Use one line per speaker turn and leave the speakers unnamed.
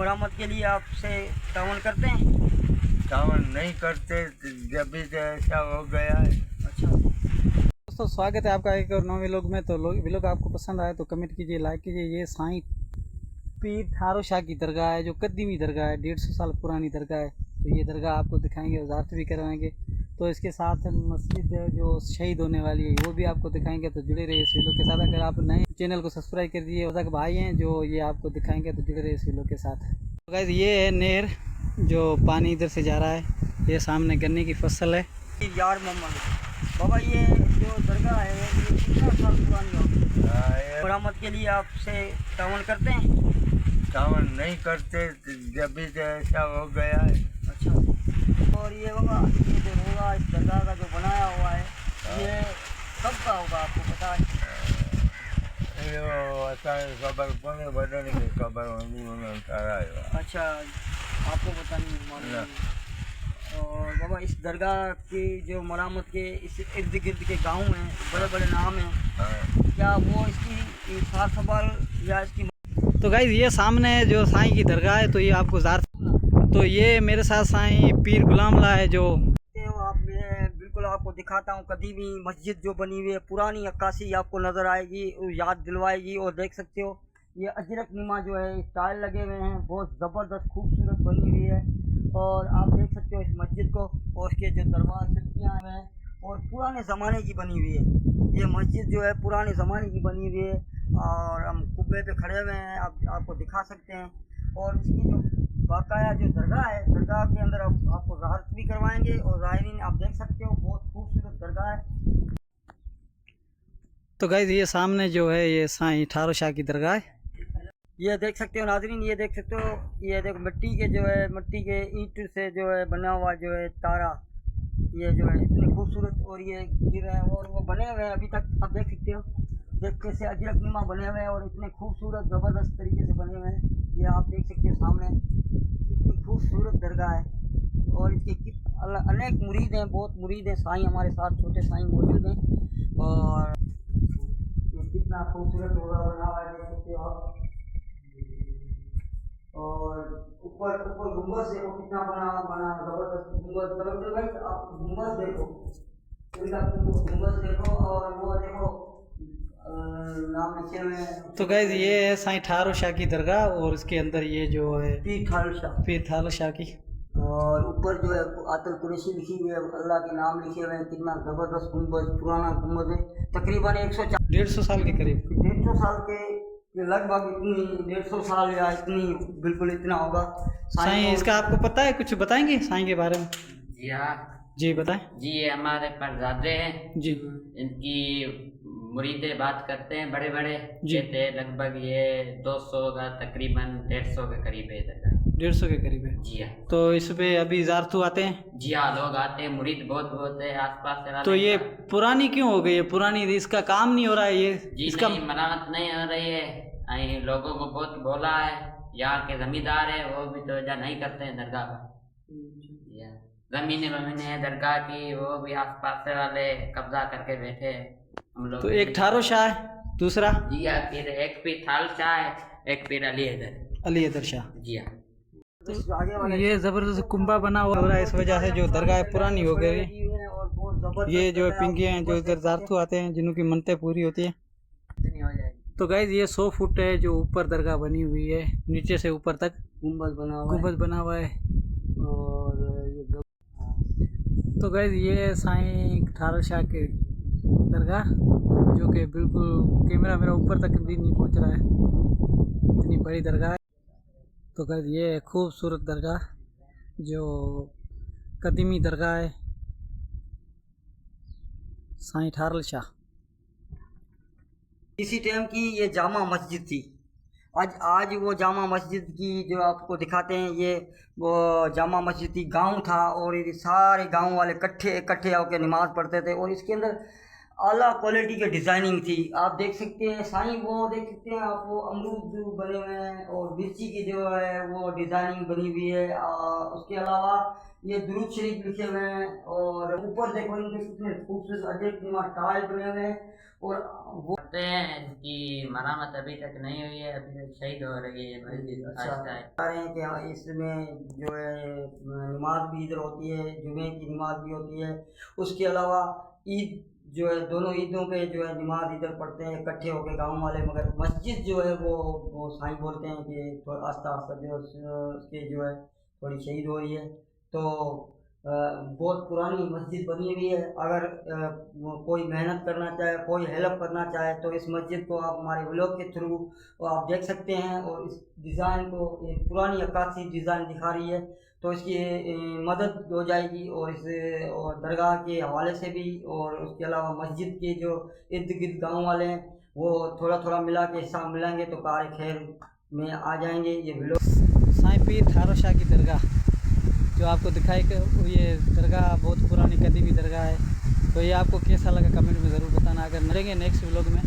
मरम्मत के लिए आपसे तावन करते हैं?
तावन नहीं करते, जब भी से ऐसा हो गया है।
अच्छा दोस्तों, स्वागत है आपका एक और नए व्लॉग में। तो व्लॉग आपको पसंद आए तो कमेंट कीजिए, लाइक कीजिए। ये साईं पीर थारो शाह की दरगाह है, जो कदीमी दरगाह है, 150 साल पुरानी दरगाह है। तो ये दरगाह आपको दिखाएंगे, वजारत भी करवाएंगे। तो इसके साथ मस्जिद जो शहीद होने वाली है वो भी आपको दिखाएंगे। तो जुड़े रहिए इस वीडियो के साथ। अगर आप नए चैनल को सब्सक्राइब कर दीजिए। तक भाई हैं जो ये आपको दिखाएंगे, तो जुड़े रहिए इस वीडियो के साथ। तो गाइस, ये है नहर, जो पानी इधर से जा रहा है। ये सामने गन्ने की फसल है। यार मोहम्मद बाबा, ये जो दरगाह है ये कितना साल पुरानी हो? मरम्मत के लिए आपसे तावन करते हैं?
तावन नहीं करते, जब भी से ऐसा हो गया है।
अच्छा, और ये बाबा, ये जो होगा इस दरगाह का जो बनाया हुआ है, ये कब का होगा आपको पता है?
खबर पड़े बदलने की खबर होनी सारा है।
अच्छा, आपको पता नहीं मालूम। और बाबा, इस दरगाह की जो मरम्मत के इस इर्द गिर्द के गांव हैं, बड़े बड़े नाम हैं, क्या वो इसकी सार संभाल या इसकी? तो गाइस, ये सामने जो साईं की दरगाह है, तो ये आपको तो ये मेरे साथ साईं पीर गुलामला है। जो आप, मैं बिल्कुल आपको दिखाता हूँ। कदीमी मस्जिद जो बनी हुई है, पुरानी अक्कासी आपको नज़र आएगी, याद दिलवाएगी। और देख सकते हो ये अजरक नुमा जो है टाइल लगे हुए हैं, बहुत ज़बरदस्त खूबसूरत बनी हुई है। और आप देख सकते हो इस मस्जिद को, और उसके जो दरवाजे खिड़कियाँ हैं और पुराने ज़माने की बनी हुई है। ये मस्जिद जो है पुराने ज़माने की बनी हुई है। और हम कुब्बे पे खड़े हुए हैं, आपको दिखा सकते हैं। और इसकी जो बाकाया जो दरगाह है, दरगाह के अंदर आपको ज़ाहरत भी करवाएंगे। और ज़ाहिरीन आप देख सकते हो, बहुत खूबसूरत दरगाह है। तो गाइस, ये सामने जो है ये साईं ठारो शाह की दरगाह है। ये देख सकते हो नाज़रीन, ये देख सकते हो, ये देखो मिट्टी के जो है, मिट्टी के ईंट से जो है बना हुआ जो है तारा, ये जो है इतनी खूबसूरत। और ये गिर रहे हैं और वो बने हुए हैं अभी तक, आप देख सकते हो। देख कैसे अजरक नुमा बने हुए हैं और इतने खूबसूरत ज़बरदस्त तरीके से बने हुए हैं। ये आप देख सकते हो सामने, कितनी खूबसूरत दरगाह है। और इसके अनेक मुरीद हैं, बहुत मुरीद हैं। साईं हमारे साथ छोटे साईं मौजूद हैं। और ये कितना खूबसूरत बना हुआ है, देख सकते हो आप। और ऊपर ऊपर गुंबद देखो, कितना बना ज़बरदस्त गुंबद। चलो भाई, आप गुंबद देखो, गुंबद देखो। और वो देखो नाम लिखे हुए हैं। तो गाइस, ये है साईं ठारो शाह की दरगाह, और इसके अंदर ये जो है पीर थारो शाह की। और ऊपर जो है आतल कुरैशी लिखी हुई है, अल्लाह के नाम लिखे हुए हैं। कितना ज़बरदस्त गुंबद, पुराना गुंबद है। तकरीबन 150 साल के करीब, 150 साल के लगभग, इतनी 150 साल या इतनी, बिल्कुल इतना होगा। साईं इसका आपको पता है? कुछ बताएंगे साईं के बारे में?
जी हाँ
जी बताएं
जी, ये हमारे परजादे हैं
जी।
इनकी मुरीदे बात करते हैं, बड़े बड़े
जी।
कहते हैं। लगभग ये 200 का, तकरीबन 150 के करीब है इधर।
150 के करीब है।
जी हाँ।
तो इस पे अभी ज़ारतू आते हैं?
जी हाँ, लोग आते हैं, मुरीद बहुत बहुत है आसपास से।
तो ये पुरानी क्यों हो गई है? पुरानी, इसका काम नहीं हो रहा है ये?
जी
इसका
नहीं, मरम्मत नहीं हो रही है। અહીં लोगों को बहुत बोला है, यहाँ के जमींदार है वो भी तवज्जो नहीं करते हैं दरगाह का। जमीनें वमीनें हैं दरगाह की, वो भी आसपास से वाले कब्जा करके बैठे हैं। हम लोग
तो एक ठारो शाह है, दूसरा
जी हाँ, फिर एक पीर थाल शाह है, एक पीर अली
हैदर शाह।
जी हाँ।
तो ये ज़बरदस्त कुंभा बना हुआ है, इस वजह से जो दरगाह पुरानी हो गई। ये जो पिंगियाँ हैं जो इधर ज़ारतू आते हैं, जिनकी मनतें पूरी होती है। तो गाइज, ये 100 फुट है जो ऊपर दरगाह बनी हुई है, नीचे से ऊपर तक गुंबद बना हुआ है। और तो गाइज, ये साईं ठारो शाह के दरगाह, जो कि बिल्कुल कैमरा मेरा ऊपर तक भी नहीं पहुंच रहा है, इतनी बड़ी दरगाह है। तो गाइज, ये खूबसूरत दरगाह जो कदीमी दरगाह है, साईं ठारो शाह। इसी टाइम की ये जामा मस्जिद थी। आज वो जामा मस्जिद की जो आपको दिखाते हैं, ये वो जामा मस्जिद थी। गांव था और ये सारे गांव वाले इकट्ठे होकर नमाज़ पढ़ते थे। और इसके अंदर आला क्वालिटी की डिज़ाइनिंग थी। आप देख सकते हैं साईं, वो देख सकते हैं आप, वो अमरूद बने हुए हैं और मिर्ची की जो है वो डिज़ाइनिंग बनी हुई है। उसके अलावा ये दुरूद शरीफ लिखे हुए हैं और ऊपर देखो इनके कितने खूबसूरत अजब नुमा टाइल बने हुए हैं। और वो
कहते हैं कि मरम्मत अभी तक नहीं हुई है, अभी तक शहीद हो रही है मस्जिद।
अच्छा
आहिस्ता है।
बता रहे हैं कि हाँ, इसमें जो है नमाज भी इधर होती है, जुमे की नमाज भी होती है। उसके अलावा ईद जो है, दोनों ईदों पे जो है नमाज इधर पढ़ते हैं इकट्ठे होकर गांव वाले। मगर मस्जिद जो है वो साईं बोलते हैं कि थोड़ा आस्ता आस्ता जो उसके जो है थोड़ी शहीद हो रही है। तो बहुत पुरानी मस्जिद बनी हुई है। अगर कोई मेहनत करना चाहे, कोई हेल्प करना चाहे तो इस मस्जिद को आप हमारे व्लॉग के थ्रू आप देख सकते हैं। और इस डिज़ाइन को, एक पुरानी अक्कासी डिज़ाइन दिखा रही है, तो इसकी मदद हो जाएगी। और इस और दरगाह के हवाले से भी, और उसके अलावा मस्जिद के जो इर्द गिर्द गाँव वाले हैं वो थोड़ा थोड़ा मिला के हिस्सा मिलेंगे तो कार खैर में आ जाएंगे। ये व्लॉग
साईं पीर थारो शाह की दरगाह जो आपको दिखाई कि ये दरगाह बहुत पुरानी कदीमी दरगाह है। तो ये आपको कैसा लगा कमेंट में ज़रूर बताना। अगर मिलेंगे नेक्स्ट व्लॉग में।